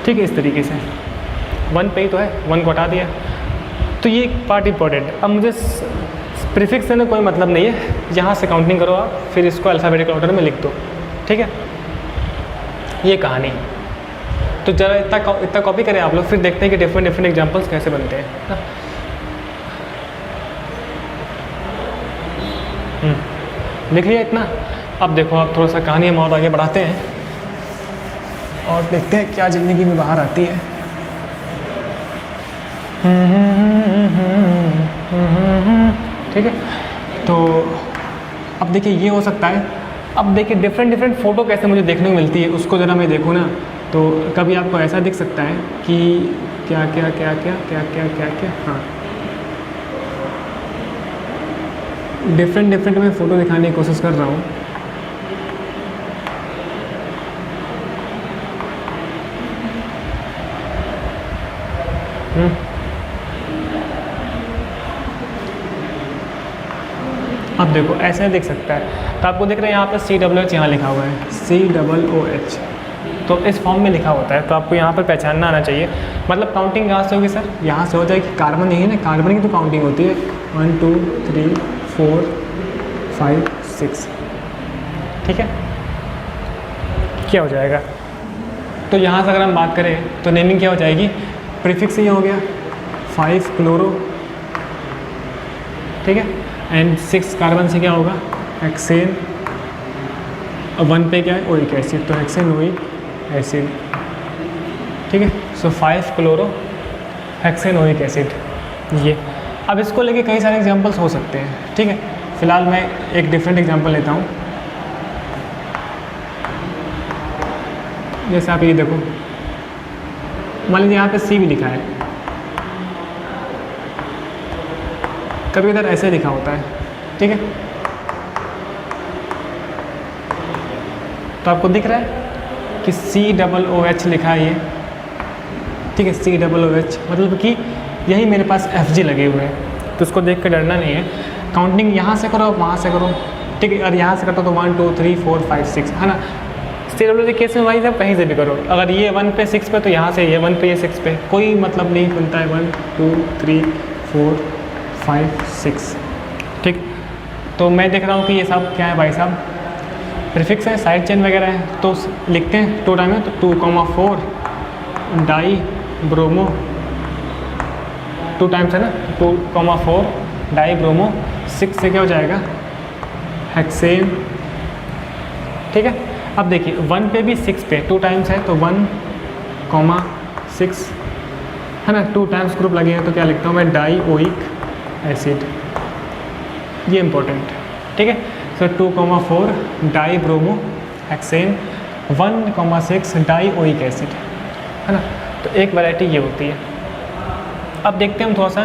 ठीक है। इस तरीके से 1 पे ही तो है, 1 को हटा दिया। तो ये एक पार्ट इंपॉर्टेंट है। अब मुझे प्रीफिक्स से ना कोई मतलब नहीं है, यहाँ से काउंटिंग करो आप, फिर इसको अल्फ़ाबेटिकल ऑर्डर में लिख दो, ठीक है। ये कहानी, तो ज़रा इतना कॉपी करें आप लोग, फिर देखते हैं कि डिफरेंट एग्जांपल्स कैसे बनते हैं। लिख लिया इतना। अब देखो, आप थोड़ा सा कहानी हम और आगे बढ़ाते हैं और देखते हैं क्या ज़िंदगी में बाहर आती है। ठीक है, तो अब देखिए ये हो सकता है। अब देखिए डिफरेंट फ़ोटो कैसे मुझे देखने को मिलती है, उसको ज़रा मैं देखूँ ना, तो कभी आपको ऐसा दिख सकता है कि क्या क्या क्या क्या क्या क्या क्या क्या हाँ, डिफरेंट मैं फ़ोटो दिखाने की कोशिश कर रहा हूँ। अब देखो ऐसे देख सकता है, तो आपको दिख रहा है यहाँ पर COOH यहाँ लिखा हुआ है, COOH, तो इस फॉर्म में लिखा होता है, तो आपको यहाँ पर पहचानना आना चाहिए। मतलब काउंटिंग कहाँ से होगी सर, यहाँ से हो जाएगी। कार्बन यही ना, कार्बन की तो काउंटिंग होती है 1 2 3 4 5 6, ठीक है, क्या हो जाएगा। तो यहाँ से अगर हम बात करें तो नेमिंग क्या हो जाएगी, प्रीफिक्स ये हो गया 5 क्लोरो, ठीक है, एंड 6 कार्बन से क्या होगा, हेक्सेन, और 1 पे क्या है, ओइक एसिड, तो हेक्सेन ओइक एसिड, ठीक है। सो 5 क्लोरो हेक्सेन ओइक एसिड ये। अब इसको लेके कई सारे एग्जांपल्स हो सकते हैं, ठीक है। फिलहाल मैं एक डिफरेंट एग्जांपल लेता हूँ। जैसे आप ये देखो, मान लीजिए यहाँ पे C भी लिखा है, कभी इधर ऐसे लिखा होता है, ठीक है। तो आपको दिख रहा है कि COOH लिखा है ये, ठीक है, COOH, मतलब कि यही मेरे पास FG लगे हुए हैं, तो उसको देख कर डरना नहीं है। काउंटिंग यहाँ से करो, वहाँ से करो, ठीक है, और यहाँ से करते हो तो 1 2 3 4 5 6, है ना। COOH केस में वही सब कहीं से भी करो, अगर ये 1 पे 6 पे तो यहाँ से ये 1 पे ये 6 पे, कोई मतलब नहीं बनता है। 1 2 3 4 5 6, ठीक। तो मैं देख रहा हूँ कि ये सब क्या है भाई साहब, प्रीफिक्स है, साइड चेन वगैरह है, तो लिखते हैं 2 टाइम है, तो 2,4 डाई ब्रोमो, 2 टाइम्स है ना, 2,4 डाई ब्रोमो, 6 से क्या हो जाएगा, हेक्सेन, ठीक है। अब देखिए 1 पे भी 6 पे 2 टाइम्स है, तो 1,6 है ना, 2 टाइम्स ग्रुप लगे हैं, तो क्या लिखता हूँ मैं, डाई ओइक एसिड, ये इंपॉर्टेंट, ठीक है। सो 2,4 die bromo hexane, 1,6 die oic acid, है ना। तो एक वैरायटी ये होती है। अब देखते हैं हम थोड़ा सा,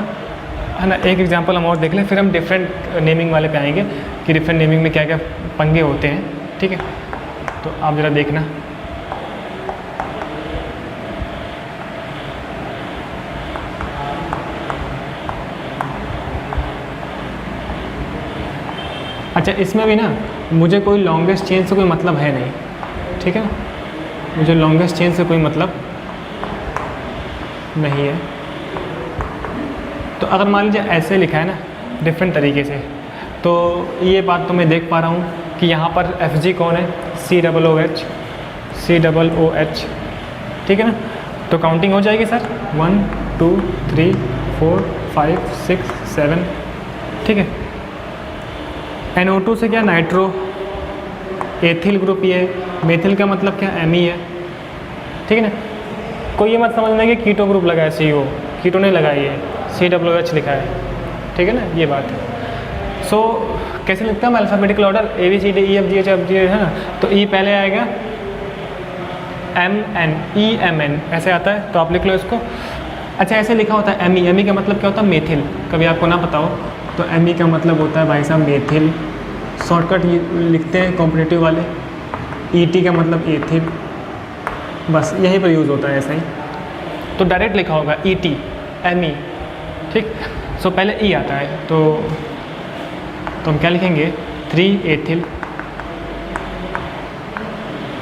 है ना, एक एग्जांपल हम और देख लें, फिर हम डिफरेंट नेमिंग वाले पे आएंगे कि डिफरेंट नेमिंग में क्या क्या पंगे होते हैं, ठीक है। तो आप ज़रा देखना। अच्छा, इसमें भी ना मुझे कोई लॉन्गेस्ट चेन से कोई मतलब है नहीं, ठीक है ना, मुझे लॉन्गेस्ट चेन से कोई मतलब नहीं है। तो अगर मान लीजिए ऐसे लिखा है ना डिफरेंट तरीके से, तो ये बात तो मैं देख पा रहा हूँ कि यहाँ पर FG कौन है, COOH, ठीक है ना। तो काउंटिंग हो जाएगी सर, 1 2 3 4 5 6 7, ठीक है। NO2 से क्या, नाइट्रो, एथिल ग्रुप ये, मेथिल का मतलब क्या, Me है, ठीक है ना। कोई ये मत समझना कि कीटो ग्रुप लगा है, CO, कीटो नहीं लगा, ये COOH लिखा है, ठीक है ना, ये बात है। सो कैसे लिखता हूँ मैं, अल्फ़ाबेटिकल ऑर्डर ABCDEFGH है ना, तो E पहले आएगा, MN ऐसे आता है, तो आप लिख लो इसको। अच्छा, ऐसे लिखा होता है Me का मतलब क्या होता है, मेथिल, कभी आपको ना पता हो तो Me का मतलब होता है भाई साहब मेथिल, शॉर्टकट ये लिखते हैं कॉम्पिटिटिव वाले। ET का मतलब एथिल, बस यहीं पर यूज़ होता है ऐसा ही, तो डायरेक्ट लिखा होगा ET Me, ठीक। सो पहले E आता है, तो हम क्या लिखेंगे, 3 एथिल,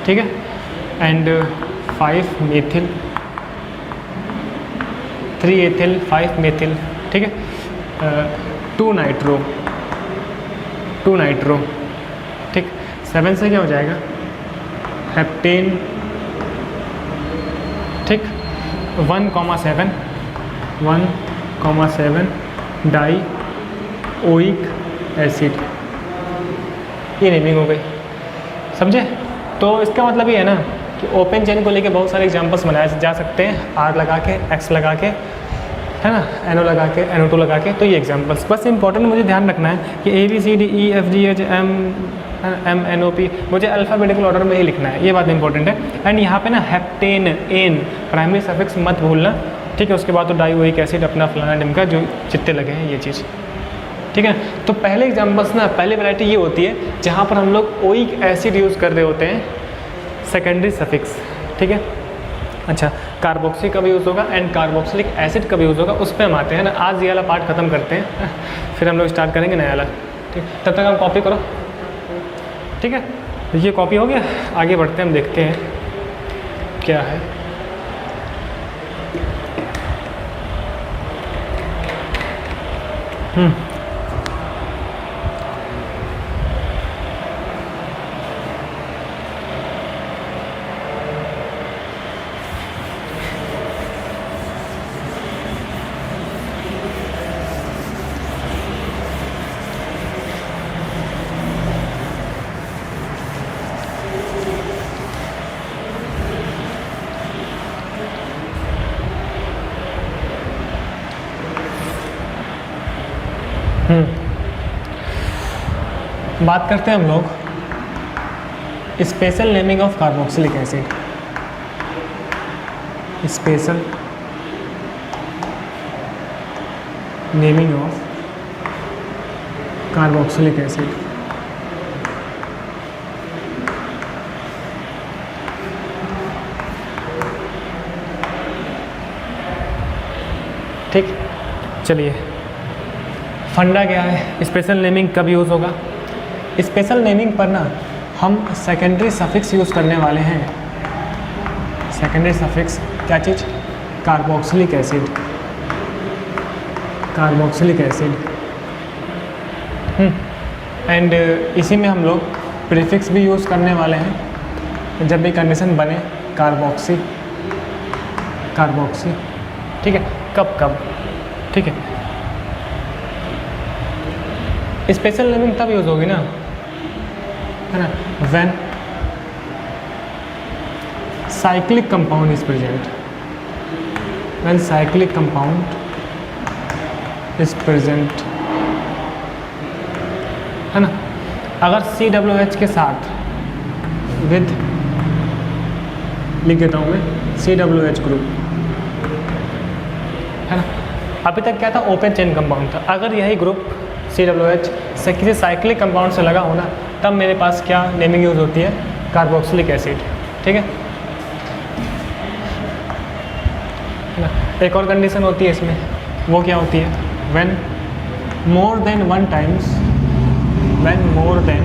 ठीक है, एंड 5 मेथिल, 3 एथिल 5 मेथिल, ठीक है। 2 नाइट्रो, ठीक। 7 से क्या हो जाएगा, हेप्टेन, ठीक। 1,7 डाई ओइक एसिड, ये नेमिंग हो गई, समझे। तो इसका मतलब ये है ना कि ओपन चेन को लेके बहुत सारे एग्जांपल्स बनाए जा सकते हैं, R लगा के, X लगा के, है ना, NO लगा के, NO2 लगा के। तो ये एग्जांपल्स बस इंपॉर्टेंट मुझे ध्यान रखना है कि ABCDEFGH MNOP मुझे अल्फ़ाबेटिकल ऑर्डर में ही लिखना है, ये बात इंपॉर्टेंट है। एंड यहाँ पे ना हेप्टेन, एन प्राइमरी सफिक्स मत भूलना, ठीक है। उसके बाद तो डाइओइक एसिड, अपना फलाना ढिमका जो चित्ते लगे हैं, ये चीज़, ठीक है। तो पहले एग्जांपल्स ना, पहली वैरायटी ये होती है जहाँ पर हम लोग ओइक एसिड यूज़ कर रहे होते हैं, सेकेंडरी सफिक्स, ठीक है। अच्छा, कार्बोक्सी कब यूज़ होगा एंड कार्बोक्सिलिक एसिड कब यूज़ होगा, उस पर हम आते हैं ना। आज ये वाला पार्ट ख़त्म करते हैं, फिर हम लोग स्टार्ट करेंगे नया वाला। ठीक, तब तक हम कॉपी करो। ठीक है, ये कॉपी हो गया, आगे बढ़ते हैं, हम देखते हैं क्या है। बात करते हैं हम लोग special naming of carboxylic acid. Special naming of carboxylic acid. ठीक, चलिए, फंडा क्या है, स्पेशल नेमिंग कब यूज़ होगा। स्पेशल नेमिंग पर ना हम सेकेंडरी सफिक्स यूज़ करने वाले हैं। सेकेंडरी सफिक्स क्या चीज़, carboxylic acid. Carboxylic acid and इसी में हम लोग प्रीफिक्स भी यूज़ करने वाले हैं जब भी कंडीशन बने कार्बोक्सी। कार्बोक्सी, ठीक है, कब कब, ठीक है। स्पेशल नेमिंग तब यूज़ होगी ना, है ना, when cyclic compound is present. When cyclic compound is present, है ना। अगर COOH के साथ विद, लिख देता हूँ मैं, COOH ग्रुप, है ना। अभी तक क्या था, ओपन चेन कंपाउंड था। अगर यही ग्रुप COOH से किसी साइक्लिक कंपाउंड से लगा होना, तब मेरे पास क्या नेमिंग यूज़ होती है, कार्बोक्सिलिक एसिड। ठीक है ना। एक और कंडीशन होती है इसमें, वो क्या होती है, when more than one times, when more than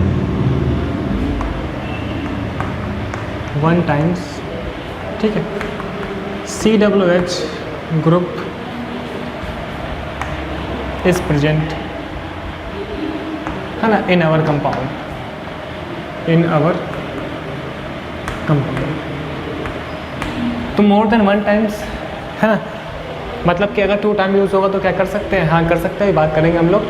one times, ठीक है, COOH ग्रुप इज प्रेजेंट, है ना, in our compound, in our compound. तो मोर देन वन टाइम्स, है ना, मतलब कि अगर 2 टाइम यूज़ होगा तो क्या कर सकते हैं, हाँ कर सकते हैं, बात करेंगे हम लोग।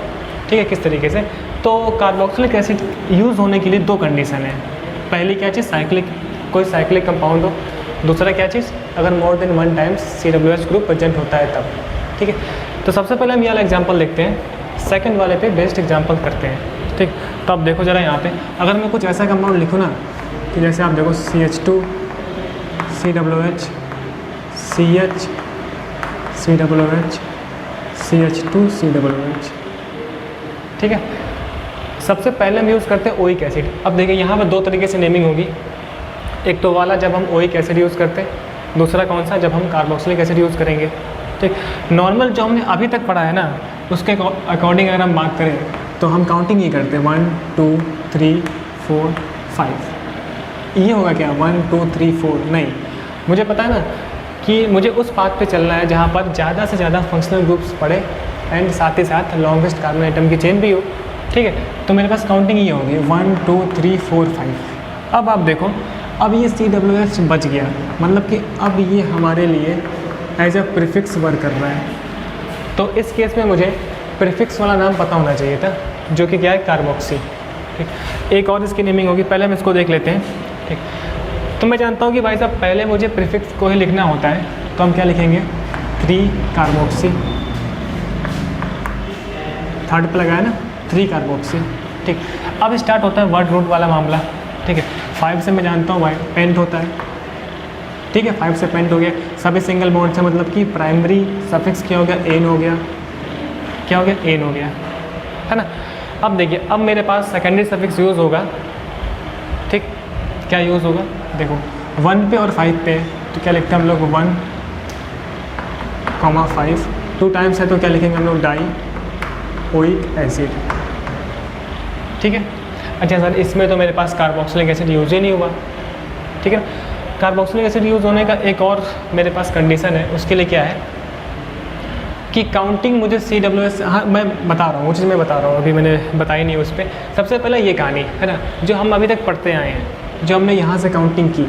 ठीक है, किस तरीके से। तो कार्बोक्सिलिक एसिड यूज़ होने के लिए 2 कंडीशन है। पहली क्या चीज़, साइक्लिक, कोई साइक्लिक कंपाउंड हो। दूसरा क्या चीज़, अगर मोर than one times COOH group present होता है तब। ठीक है, तो सबसे पहले हम ये वाला एग्जाम्पल देखते हैं, सेकंड वाले पे बेस्ट एग्जाम्पल करते हैं। ठीक, तो आप देखो ज़रा यहाँ पे, अगर मैं कुछ ऐसा कंपाउंड लिखूँ ना कि जैसे आप देखो CH2 COOH, CH COOH, CH2 COOH, ठीक है। सबसे पहले हम यूज़ करते हैं ओइक एसिड। अब देखिए यहाँ पर 2 तरीके से नेमिंग होगी। एक तो वाला जब हम ओइक एसिड यूज़ करते हैं, दूसरा कौन सा, जब हम कार्बोक्सिलिक एसिड यूज़ करेंगे। ठीक, नॉर्मल जो हमने अभी तक पढ़ा है ना, उसके अकॉर्डिंग अगर हम बात करें तो हम काउंटिंग ही करते हैं, 1 2 3 4 5। ये होगा क्या 1 2 3 4, नहीं, मुझे पता है ना कि मुझे उस पाथ पे चलना है जहाँ पर ज़्यादा से ज़्यादा फंक्शनल ग्रुप्स पड़े एंड साथ ही साथ लॉन्गेस्ट कार्बन आइटम की चेन भी हो। ठीक है, तो मेरे पास काउंटिंग ये होगी 1 2 3 4 5। अब आप देखो, अब ये COOH बच गया, मतलब कि अब ये हमारे लिए एज अ प्रीफिक्स वर्क कर रहा है। तो इस केस में मुझे प्रीफिक्स वाला नाम पता होना चाहिए था, जो कि क्या है, कार्बोक्सी। ठीक, एक और इसकी नेमिंग होगी, पहले हम इसको देख लेते हैं। ठीक, तो मैं जानता हूँ कि भाई साहब पहले मुझे प्रीफिक्स को ही लिखना होता है, तो हम क्या लिखेंगे, 3 कार्बोक्सी, थर्ड पे लगाया ना 3 कार्बोक्सी। ठीक, अब स्टार्ट होता है वर्ड रूट वाला मामला। ठीक है, 5 से मैं जानता हूँ भाई पेंट होता है। ठीक है, 5 से पेंट हो गया, सभी सिंगल बॉन्ड से, मतलब कि प्राइमरी सफिक्स क्या हो गया, एन हो गया, क्या हो गया, एन हो गया, है ना। अब देखिए, अब मेरे पास सेकेंडरी सफिक्स यूज़ होगा। ठीक, क्या यूज़ होगा, देखो 1 पे और 5 पे तो क्या लिखते हैं हम लोग 1,5, 2 टाइम्स है तो क्या लिखेंगे हम लोग डाइओइक एसिड। ठीक है। अच्छा सर इसमें तो मेरे पास कार्बोक्सिलिक एसिड यूज़ ही नहीं हुआ। ठीक है। कार्बोक्सिलिक एसिड यूज़ होने का एक और मेरे पास कंडीशन है, उसके लिए क्या है कि काउंटिंग मुझे CWS, हाँ मैं बता रहा हूँ वो चीज़ मैं बता रहा हूँ, अभी मैंने बताई नहीं उस पर। सबसे पहले ये कहानी है ना जो हम अभी तक पढ़ते आए हैं, जो हमने यहाँ से काउंटिंग की,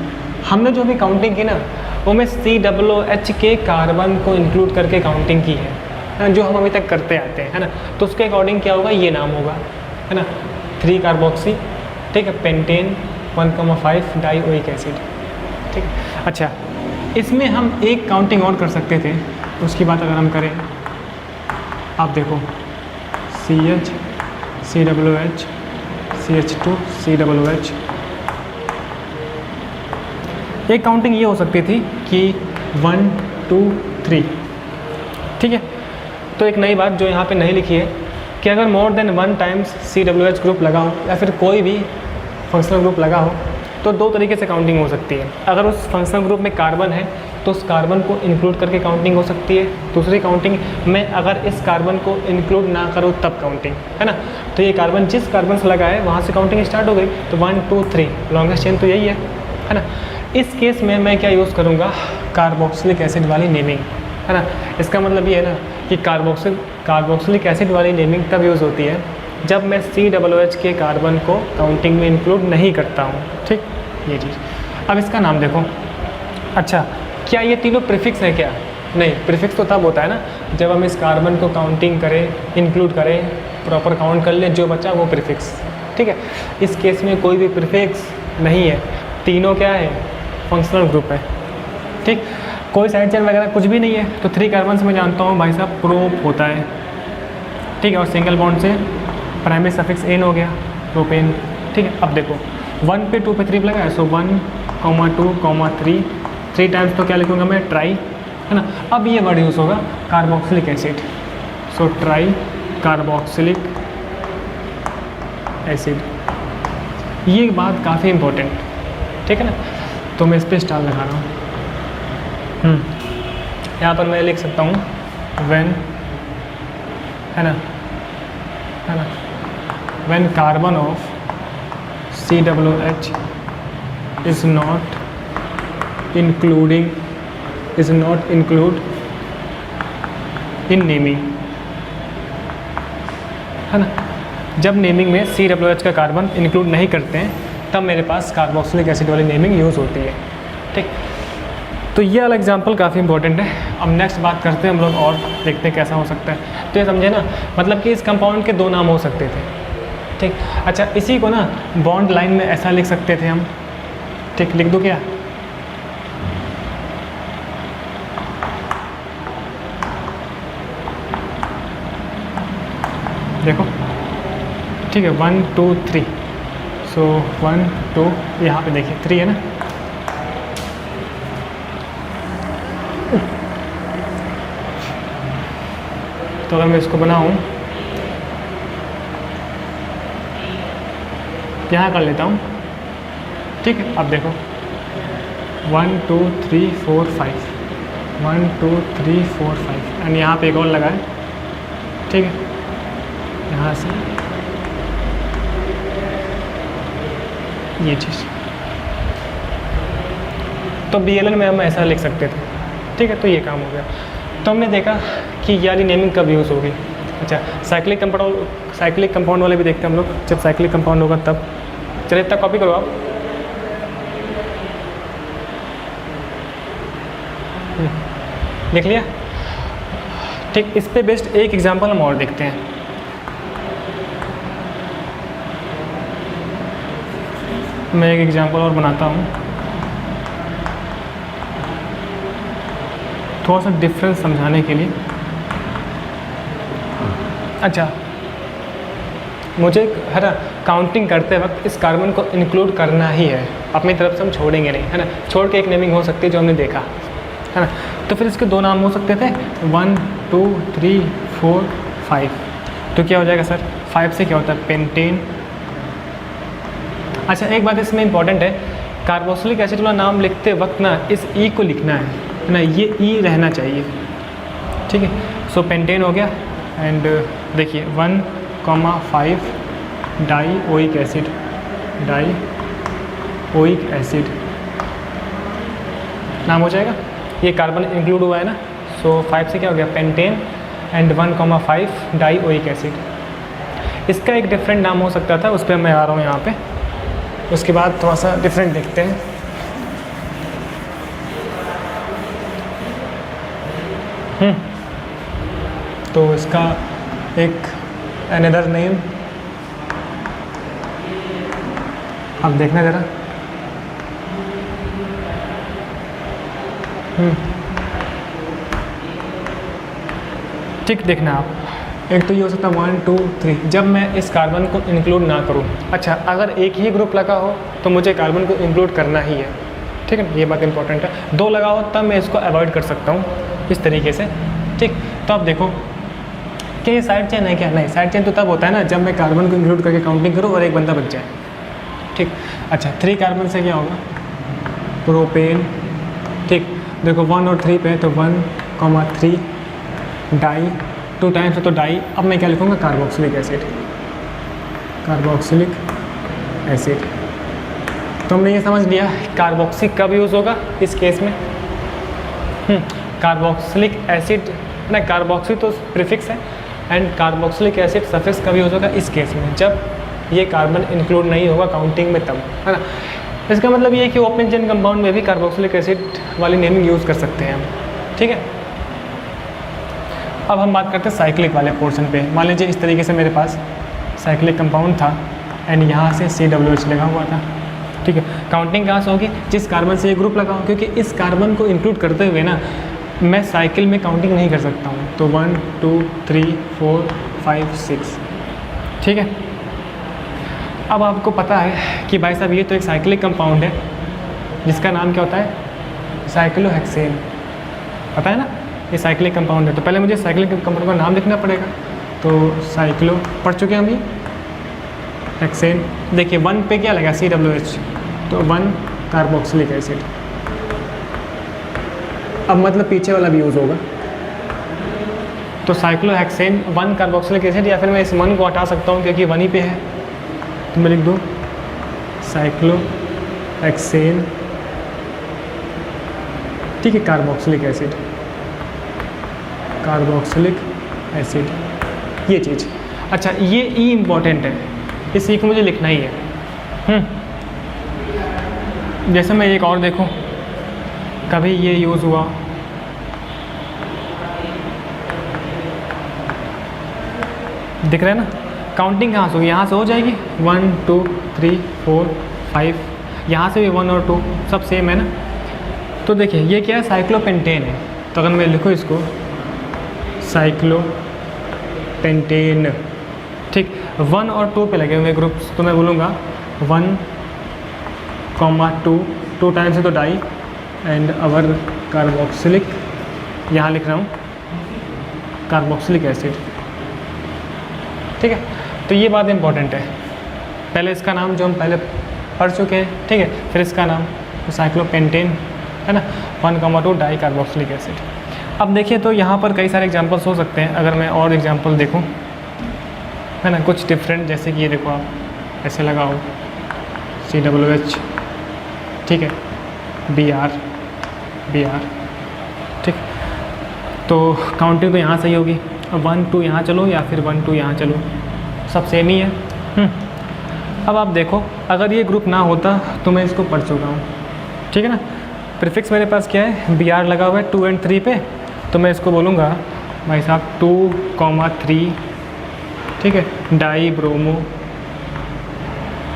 हमने जो अभी काउंटिंग की ना वो में COOH के कार्बन को इंक्लूड करके काउंटिंग की है, जो हम अभी तक करते आते हैं, है ना। तो उसके अकॉर्डिंग क्या होगा, ये नाम होगा, है ना, 3 कार्बोक्सी, ठीक है, पेंटेन 1,5 डाइओइक एसिड। ठीक है। अच्छा इसमें हम एक काउंटिंग और कर सकते थे, उसकी बात अगर हम करें, आप देखो CH COOH CH2 COOH, एक काउंटिंग ये हो सकती थी कि 1 2 3। ठीक है। तो एक नई बात जो यहाँ पे नहीं लिखी है कि अगर more than 1 times COOH group लगा हो या फिर कोई भी फंक्शनल ग्रुप लगा हो तो 2 तरीके से काउंटिंग हो सकती है। अगर उस फंक्शनल ग्रुप में कार्बन है तो उस कार्बन को इंक्लूड करके काउंटिंग हो सकती है। दूसरी काउंटिंग में अगर इस कार्बन को इंक्लूड ना करो तब काउंटिंग, है ना। तो ये कार्बन जिस कार्बन से लगा है वहाँ से काउंटिंग स्टार्ट हो गई, तो 1 2 3 लॉन्गेस्ट चेन तो यही है ना। इस केस में मैं क्या यूज़ करूँगा, कार्बोक्सिलिक एसिड वाली नेमिंग, है ना। इसका मतलब ये है ना कि कार्बोक्सिलिक एसिड वाली नेमिंग तब यूज़ होती है जब मैं COOH के कार्बन को काउंटिंग में इंक्लूड नहीं करता हूँ। ठीक, ये चीज़। अब इसका नाम देखो। अच्छा क्या ये तीनों प्रीफिक्स है क्या? नहीं, प्रीफिक्स तो तब होता है ना जब हम इस कार्बन को काउंटिंग करें, इंक्लूड करें, प्रॉपर काउंट कर लें, जो बचा वो प्रीफिक्स। ठीक है। इस केस में कोई भी प्रीफिक्स नहीं है, तीनों क्या है, फंक्शनल ग्रुप है। ठीक, कोई साइड चेन वगैरह कुछ भी नहीं है। तो 3 कार्बन से मैं जानता हूँ भाई साहब प्रोप होता है। ठीक है। और सिंगल बॉन्ड से प्राइमरी सफिक्स एन हो गया, प्रोपेन। ठीक है। अब देखो 1 पे 2 पे 3 लगा है, सो 1, 2, 3 टाइम्स तो क्या लिखूँगा मैं, ट्राई, है ना। अब ये वर्ड यूज़ होगा carboxylic acid, so try carboxylic acid. ये बात काफ़ी इंपॉर्टेंट, ठीक है ना। तो मैं इस पर स्टार लगा रहा हूँ। यहाँ पर मैं लिख सकता हूँ व्हेन, है ना, when carbon of COOH is not include in naming, है ना। जब नेमिंग में COOH का कार्बन इंक्लूड नहीं करते हैं तब मेरे पास कार्बोक्सिलिक एसिड वाली नेमिंग यूज़ होती है। ठीक, तो ये वाला एग्जाम्पल काफ़ी इंपॉर्टेंट है। अब नेक्स्ट बात करते हैं हम लोग और देखते हैं कैसा हो सकता है। तो ये समझे ना, मतलब कि इस कंपाउंड के 2 नाम हो सकते थे। ठीक, अच्छा इसी को ना बॉन्ड लाइन में ऐसा लिख सकते थे हम। ठीक, लिख दूँ क्या? देखो, ठीक है, 1 2 3, सो 1 2, यहाँ पे देखिए 3 है ना। तो अगर मैं इसको बनाऊँ, यहाँ कर लेता हूँ। ठीक है। अब देखो 1 2 3 4 5, 1 2 3 4 5 एंड यहाँ पे एक और लगा है। ठीक है। यहाँ से ये चीज़, तो BLN में हम ऐसा लिख सकते थे। ठीक है। तो ये काम हो गया। तो हमने देखा कि यारी नेमिंग कब यूज़ होगी। अच्छा साइक्लिक कंपाउंड वाले भी देखते हैं हम लोग, जब साइक्लिक कंपाउंड होगा तब। चलिए इतना कॉपी करो आप। लिख लिया। ठीक, इस पे बेस्ड एक एग्जांपल हम और देखते हैं। मैं एक एग्जांपल और बनाता हूँ, थोड़ा सा डिफरेंस समझाने के लिए। अच्छा मुझे है ना काउंटिंग करते वक्त इस कार्बन को इंक्लूड करना ही है, अपनी तरफ से हम छोड़ेंगे नहीं, है ना। छोड़ के एक नेमिंग हो सकती है जो हमने देखा, है ना। तो फिर इसके 2 नाम हो सकते थे, 1 2 3 4 5। तो क्या हो जाएगा सर, 5 से क्या होता है, पेंटेन। अच्छा एक बात इसमें इंपॉर्टेंट है कार्बोक्सिलिक एसिड वाला नाम लिखते वक्त ना इस ई को लिखना है ना, ये ई रहना चाहिए, ठीक है। सो पेंटेन हो गया एंड देखिए 1,5 die oic acid, die oic acid नाम हो जाएगा, ये कार्बन इंक्लूड हुआ है ना। सो 5 से क्या हो गया pentane and 1,5 die oic acid. इसका एक डिफरेंट नाम हो सकता था, उस पर मैं आ रहा हूँ यहाँ पे, उसके बाद थोड़ा सा डिफरेंट देखते हैं। तो इसका एक अनदर नेम अब देखना ज़रा। ठीक, देखना आप, एक तो ये हो सकता है 1 2 3, जब मैं इस कार्बन को इंक्लूड ना करूं। अच्छा, अगर एक ही ग्रुप लगा हो तो मुझे कार्बन को इंक्लूड करना ही है, ठीक है, ये बात इंपॉर्टेंट है। 2 लगा हो तब मैं इसको अवॉइड कर सकता हूँ इस तरीके से, ठीक। तो आप देखो कि ये साइड चेन है क्या? नहीं, साइड चेन तो तब होता है ना जब मैं कार्बन को इंक्लूड करके काउंटिंग करूँ और एक बंदा बच जाए, ठीक। अच्छा, 3 कार्बन से क्या होगा? प्रोपेन, ठीक। देखो 1 और 3 पे, तो 1,3 डाई, 2 टाइम्स है तो डाई। अब मैं क्या लिखूँगा? Carboxylic acid, carboxylic acid. तो हमने ये समझ लिया कार्बोक्सिक कब यूज़ होगा इस केस में। कार्बोक्सिलिक एसिड ना, कार्बोक्सी तो प्रीफिक्स है एंड कार्बोक्सिलिक एसिड सफिक्स कब यूज़ होगा इस केस में, जब ये कार्बन इंक्लूड नहीं होगा काउंटिंग में, तब, है ना। इसका मतलब ये है कि ओपन चेन कंपाउंड में भी कार्बोक्सिलिक एसिड वाली नेमिंग यूज़ कर सकते हैं हम, ठीक है। अब हम बात करते हैं साइक्लिक वाले पोर्शन पे। मान लीजिए इस तरीके से मेरे पास साइक्लिक कंपाउंड था एंड यहाँ से COOH लगा हुआ था, ठीक है। काउंटिंग कहाँ से होगी? जिस कार्बन से ये ग्रुप लगा हो, क्योंकि इस कार्बन को इंक्लूड करते हुए ना मैं साइकिल में काउंटिंग नहीं कर सकता हूँ। तो 1 2 3 4 5 6, ठीक है। अब आपको पता है कि भाई साहब ये तो एक साइक्लिक कंपाउंड है जिसका नाम क्या होता है? साइक्लोहेक्सेन, पता है ना, ये साइक्लिक कंपाउंड है। तो पहले मुझे साइक्लिक कंपाउंड का नाम लिखना पड़ेगा। तो साइक्लो पढ़ चुके हैं हम, ये हेक्सेन। देखिए 1 पे क्या लगा? COOH, तो 1 कार्बोक्सिलिक एसिड। अब मतलब पीछे वाला भी यूज़ होगा, तो साइक्लोहेक्सेन 1 कार्बोक्सिलिक एसिड, या फिर मैं इस 1 को हटा सकता हूँ क्योंकि 1 ही पे है, तो मैं लिख दूँ साइक्लोहेक्सेन, ठीक है, कार्बोक्सिलिक एसिड, कार्बोक्सिलिक एसिड, ये चीज़। अच्छा, ये ई इम्पॉर्टेंट है, इस ई को मुझे लिखना ही है। जैसे मैं एक और देखूं, कभी ये यूज़ हुआ, दिख रहा है ना, काउंटिंग कहाँ से होगी? यहाँ से हो जाएगी 1 2 3 4 5, यहाँ से भी 1 और 2 सब सेम है ना। तो देखिए ये क्या है? साइक्लोपेंटेन है। तो अगर मैं लिखूँ इसको साइक्लोपेंटेन, ठीक। 1 और 2 पे लगे हुए ग्रुप्स, तो मैं बोलूँगा 1,2, 2 टाइम्स है तो डाई एंड अवर कार्बोक्सिलिक, यहाँ लिख रहा हूँ कार्बोक्सिलिक एसिड, ठीक है। तो ये बात इंपॉर्टेंट है, पहले इसका नाम जो हम पहले पढ़ चुके हैं, ठीक है, फिर इसका नाम तो साइक्लोपेंटेन है ना, 1,2 डाई कार्बोक्सिलिक एसिड। अब देखिए तो यहाँ पर कई सारे एग्जांपल्स हो सकते हैं। अगर मैं और एग्जांपल देखूँ, है ना, कुछ डिफरेंट, जैसे कि ये देखो आप ऐसे लगा हो COOH, ठीक है, Br, ठीक। तो काउंटिंग तो यहाँ सही होगी। 1 2 यहाँ चलो या फिर 1 2 यहाँ चलो, सब सेम ही है। अब आप देखो, अगर ये ग्रुप ना होता तो मैं इसको पढ़ चुका हूँ, ठीक है ना। प्रीफिक्स मेरे पास क्या है? Br लगा हुआ है 2 और 3 पे, तो मैं इसको बोलूँगा भाई साहब 2,3, ठीक है, डाई ब्रोमो,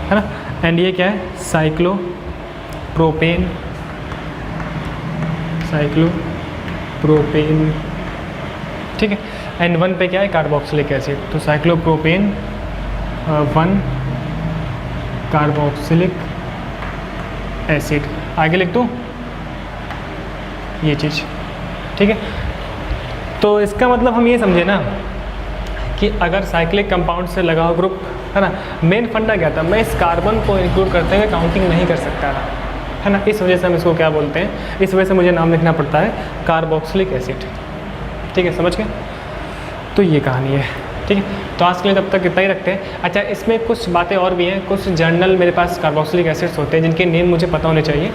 है ना। एंड ये क्या है? साइक्लोप्रोपेन, ठीक है। एंड 1 पे क्या है? कार्बोक्सिलिक एसिड, तो साइक्लोप्रोपेन 1 कार्बोक्सिलिक एसिड। आगे लिख दूँ ये चीज़, ठीक है। तो इसका मतलब हम ये समझे ना कि अगर साइक्लिक कंपाउंड से लगा हो ग्रुप, है ना, मेन फंडा क्या था? मैं इस कार्बन को इंक्लूड करते हुए काउंटिंग नहीं कर सकता था, है ना। इस वजह से हम इसको क्या बोलते हैं, इस वजह से मुझे नाम लिखना पड़ता है कार्बोक्सिलिक एसिड। ठीक है, समझ गए। तो ये कहानी है, ठीक है। तो आज के लिए तब तक इतना ही रखते हैं। अच्छा, इसमें कुछ बातें और भी हैं, कुछ जर्नल मेरे पास कार्बोक्सिलिक एसिड्स होते हैं जिनके नेम मुझे पता होने चाहिए,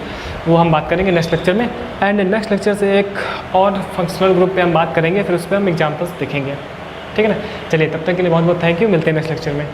वो हम बात करेंगे नेक्स्ट लेक्चर में। एंड नेक्स्ट लेक्चर से एक और फंक्शनल ग्रुप पे हम बात करेंगे, फिर उस पर हम एग्जाम्पल्स देखेंगे, ठीक है ना। चलिए, तब तक के लिए बहुत बहुत थैंक यू, मिलते हैं नेक्स्ट लेक्चर में।